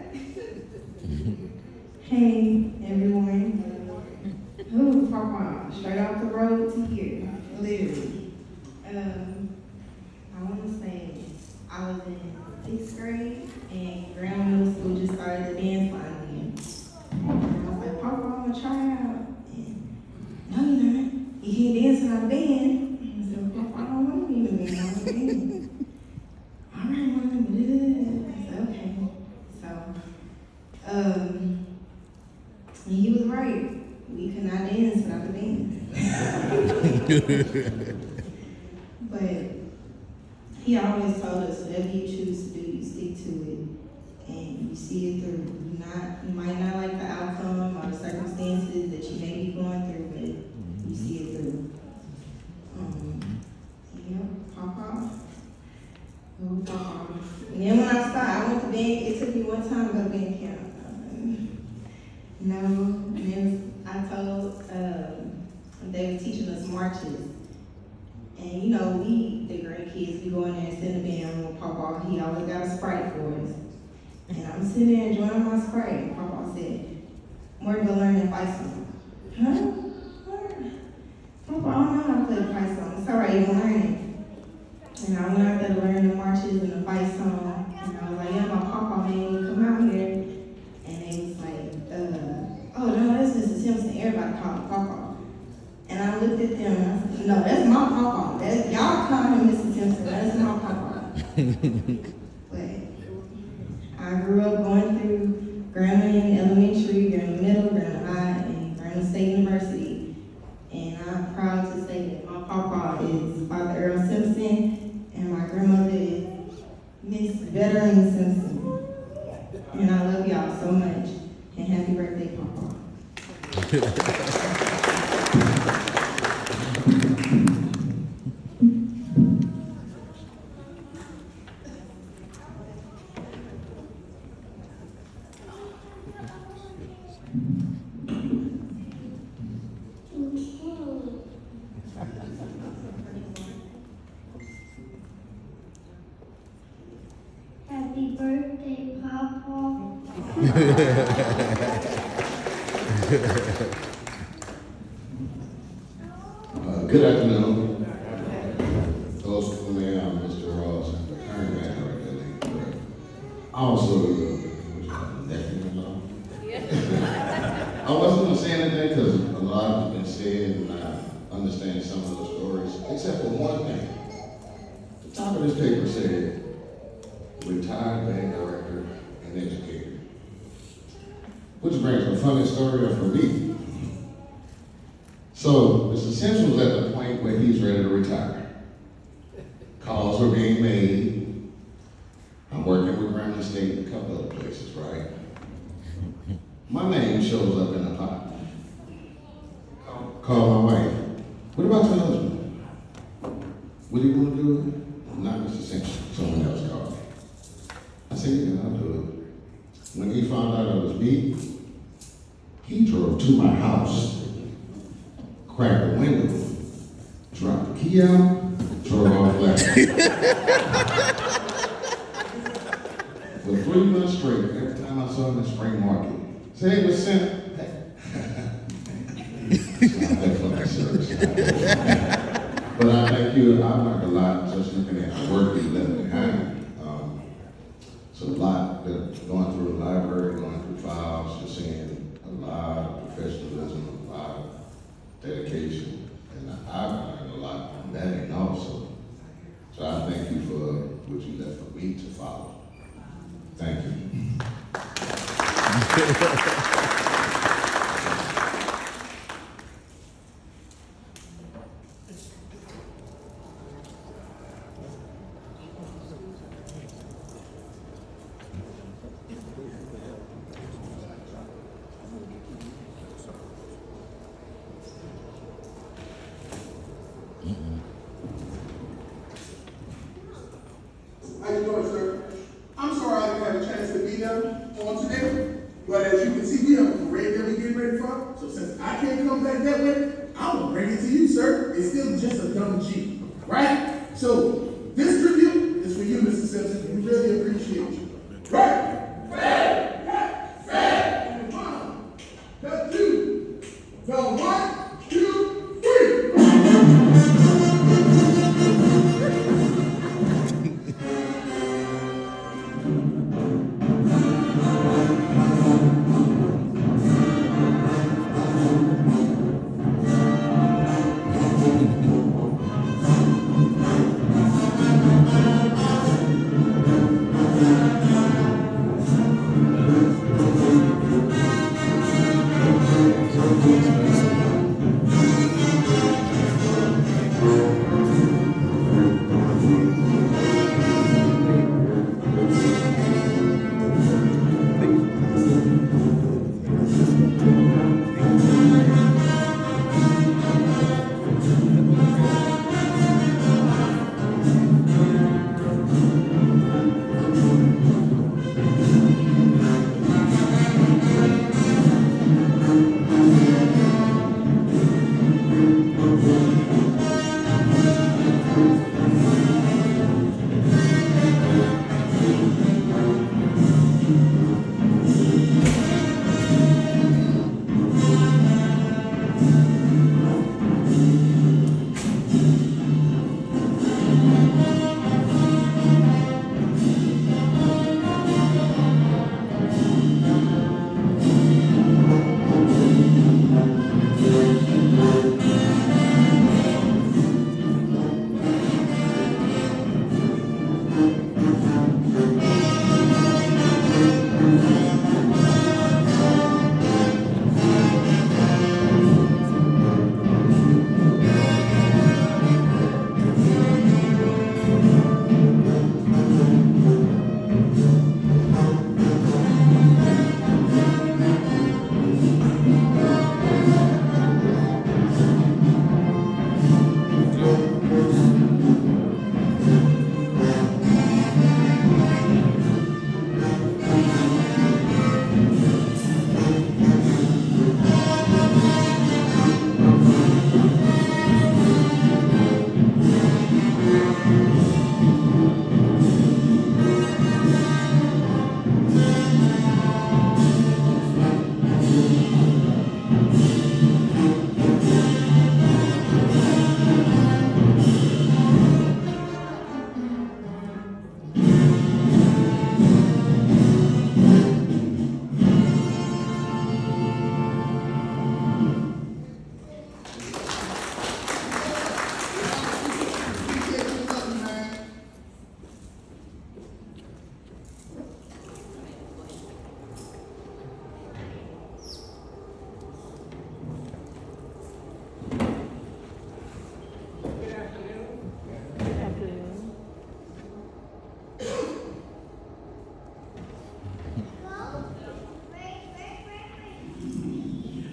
Hey, everyone. Papa, straight off the Literally. I want to say I was in 6th grade and Graham Middle School just started the dance line again. And I was like, Papa, I want to try out. And no, you're not. You can't dance without a band. I said, Papa, I don't want to be in the band. I want a band. All right, Mom. I said, okay. So, and he was right. We could not dance without the band. But he always told us, whatever you choose to do, you stick to it, and you see it through. You might not like the outcome or the circumstances that you may be going through, but you see it through. Papa. Oh, Papa. And then when I started, I went to band. It took me one time to go to band camp. No, and then I told, they were teaching us marches. And you know, we, the great kids, we go in there and sit in the band with Papa. He always got a Sprite for us. And I'm sitting there enjoying my Sprite. And Papa said, where to go learn that fight song? Huh? Papa, I don't know how to play the fight song. It's all right, you're learning. And I went out there to learn the marches and the fight song. And I was like, yeah, my Papa made me come out here. And they was like, oh no, that's Mr. Simpson. Everybody call him Papa. And I looked at them and I said, no, that's my Papa. Y'all call him Mr. Simpson. That's my Papa. But I grew up going through Grambling Elementary, Grambling Middle, Grambling High, and Grambling State University. And I'm proud to say that my Papa is Father Earl Simpson, and my grandmother is Miss Veteran Simpson. And I love y'all so much. And happy birthday, Papa. Happy birthday, Papa. Good afternoon. Those who may I'm Mr. Ross, I'm the current manager of the league, but also nephew-in-law. I wasn't going to say anything because a lot has been said and I understand some of the stories, except for one thing. The top of this paper said, retired band director and educator. Which brings a funny story up for me. So, Mr. Simpson was at the point where he's ready to retire. Calls were being made. I'm working with Grambling State and a couple other places, right? My name shows up in a pot. Call my wife. What about your husband? What do you want to do? Not Mr. Simpson. Someone else called me. I said, yeah, I'll do it. When he found out it was me, he drove to my house, cracked the window, dropped the key out, drove off left. For 3 months straight, every time I saw him in Spring Market, say, hey, Mr. Senator. It's not that fucking serious. But I thank you. I learned a lot just looking at the work you left behind. So a lot that going through the library, going through files, just seeing a lot of professionalism, a lot of dedication, and I've learned a lot from that and also. So I thank you for what you left for me to follow. Thank you. How you doing, sir? I'm sorry I didn't have a chance to be there on today, but as you can see, we have a parade that we're getting ready for. So since I can't come back that way, I'm gonna bring it to you, sir. It's still just a dumb Jeep, right? So this tribute is for you, Mr. Simpson. We really appreciate you. Right? The 1, 2, 3.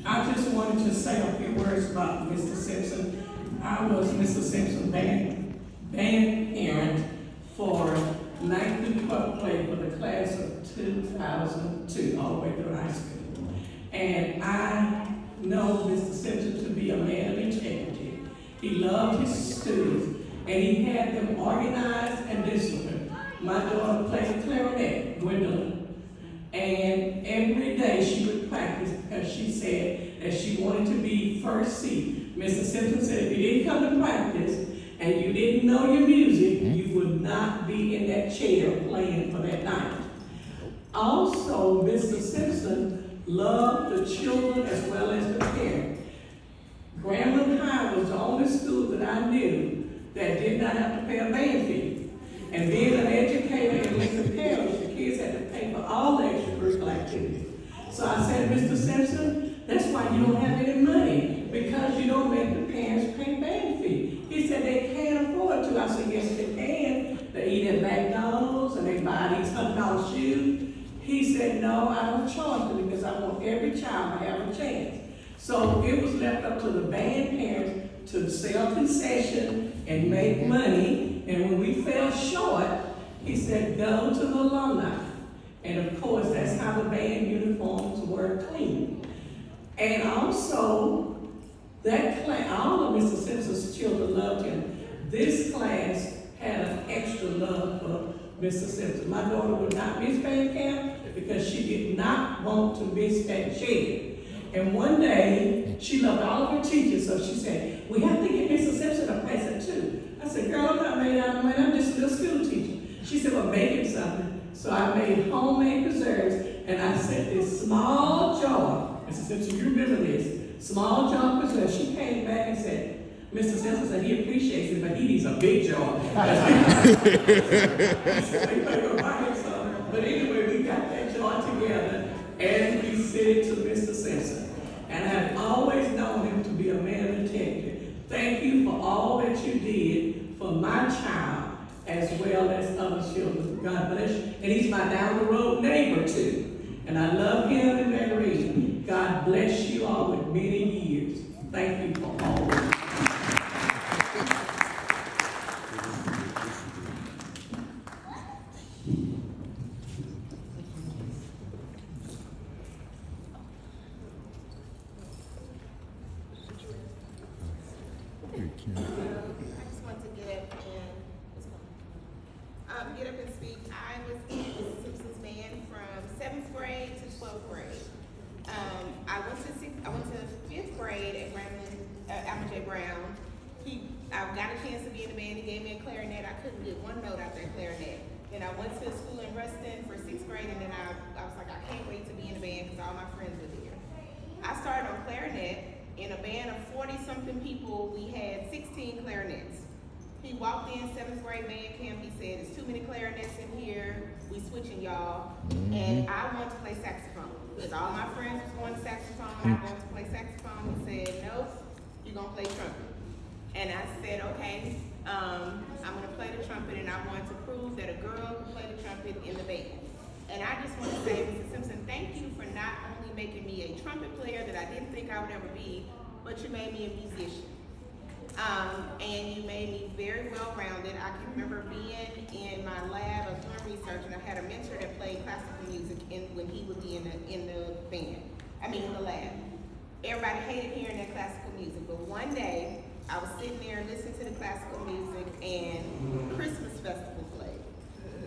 I just wanted to say a few words about Mr. Simpson. I was Mr. Simpson's band parent for 9th through 12th grade for the class of 2002, all the way through high school. And I know Mr. Simpson to be a man of integrity. He loved his students, and he had them organized and disciplined. My daughter played clarinet, Gwendolyn. And every day she would practice because she said that she wanted to be first seat. Mr. Simpson said if you didn't come to practice and you didn't know your music, you would not be in that chair playing for that night. Also, Mr. Simpson loved the children as well as the parents. Grambling High was the only school that I knew that did not have to pay a band fee. And being an educator in Lincoln Parish, the kids had to pay for all the extracurricular activities. So I said, Mr. Simpson, that's why you don't have any money, because you don't make the parents pay band fee. He said they can't afford to. I said, yes, they can. They eat at McDonald's and they buy these $100 shoes. He said, no, I don't charge them because I want every child to have a chance. So it was left up to the band parents to sell concession and make money. And when we fell short, he said, go to the alumni. And of course, that's how the band uniforms were clean. And also, that class, all of Mr. Simpson's children loved him. This class had an extra love for Mr. Simpson. My daughter would not miss band camp because she did not want to miss that chair. And one day, she loved all of her teachers, so she said, we have to get Mr. Simpson a present too. I said, girl, I'm not made out of money, I'm just a little school teacher. She said, well, make him something. So I made homemade preserves, and I set this small jar. Mr. Simpson, you remember this? Small jar of preserves. She came back and said, Mr. Simpson said he appreciates it, but he needs a big jar. But anyway, we got that jar together, and we sent it to Mr. Simpson. And I've always known him to be a man of integrity. Thank you for all that you did for my child as well as other children. God bless you. And he's my down the road neighbor too. And I love him and Margarita. God bless you all with many years. Thank you for all. I just want to give up and speak. I was in Mrs. Simpson's band from 7th grade to 12th grade. I went to 5th grade at Alma J. Brown. I got a chance to be in the band. He gave me a clarinet. I couldn't get one note out that clarinet. Then I went to school in Ruston for 6th grade, and then I was like, I can't wait to be in the band because all my friends were there. I started on clarinet. In a band of 40-something people, we had 16 clarinets. He walked in 7th grade band camp. He said, "There's too many clarinets in here. We switching y'all." And I wanted to play saxophone because all my friends was going to saxophone. I wanted to play saxophone. He said, "Nope, you're gonna play trumpet." And I said, "Okay, I'm gonna play the trumpet," and I wanted to prove that a girl could play the trumpet in the band. And I just want to say, Mrs. Simpson, thank you for not only making me a trumpet player that I didn't think I would ever be, but you made me a musician. And you made me very well-rounded. I can remember being in my lab of doing research, and I had a mentor that played classical music when he would be in the band. In the lab. Everybody hated hearing that classical music, but one day I was sitting there listening to the classical music, and Christmas Festival played,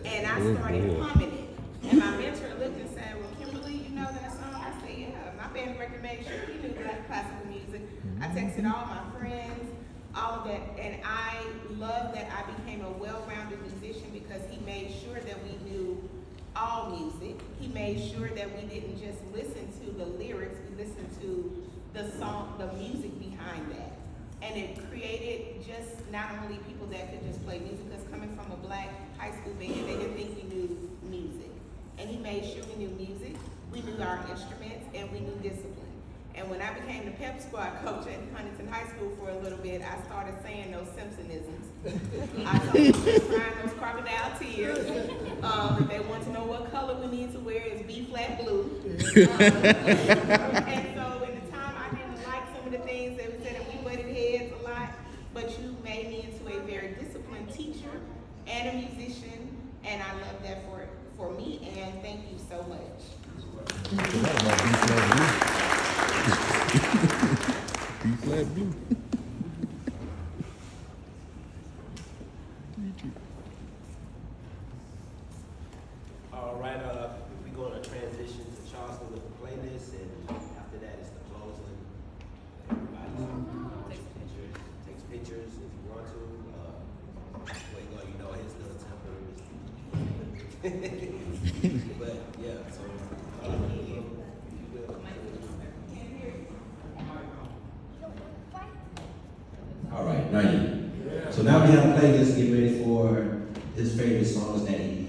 and I started humming it. And my mentor looked and said, "Well, Kimberly, you know that song?" I said, "Yeah." My band director made sure he knew classical music. I texted all my friends, all of that, and I love that I became a well-rounded musician because he made sure that we knew all music. He made sure that we didn't just listen to the lyrics, we listened to the song, the music behind that. And it created just not only people that could just play music, because coming from a black high school band, they didn't think we knew music. And he made sure we knew music, we knew our instruments, and we knew discipline. And when I became the pep squad coach at Huntington High School for a little bit, I started saying those Simpsonisms. I told them crying those crocodile tears. If they want to know what color we need to wear, it's B-flat blue. And so in the time, I didn't like some of the things that we said, and we butted heads a lot, but you made me into a very disciplined teacher and a musician, and I love that for me, and thank you so much. B-flat blue. All right, we're going to transition to Charleston with the playlist, and after that it's the closing. Everybody takes pictures if you want to. You know his little temper. But yeah, so all right, now you. So now we have a playlist. Get ready for his favorite songs that he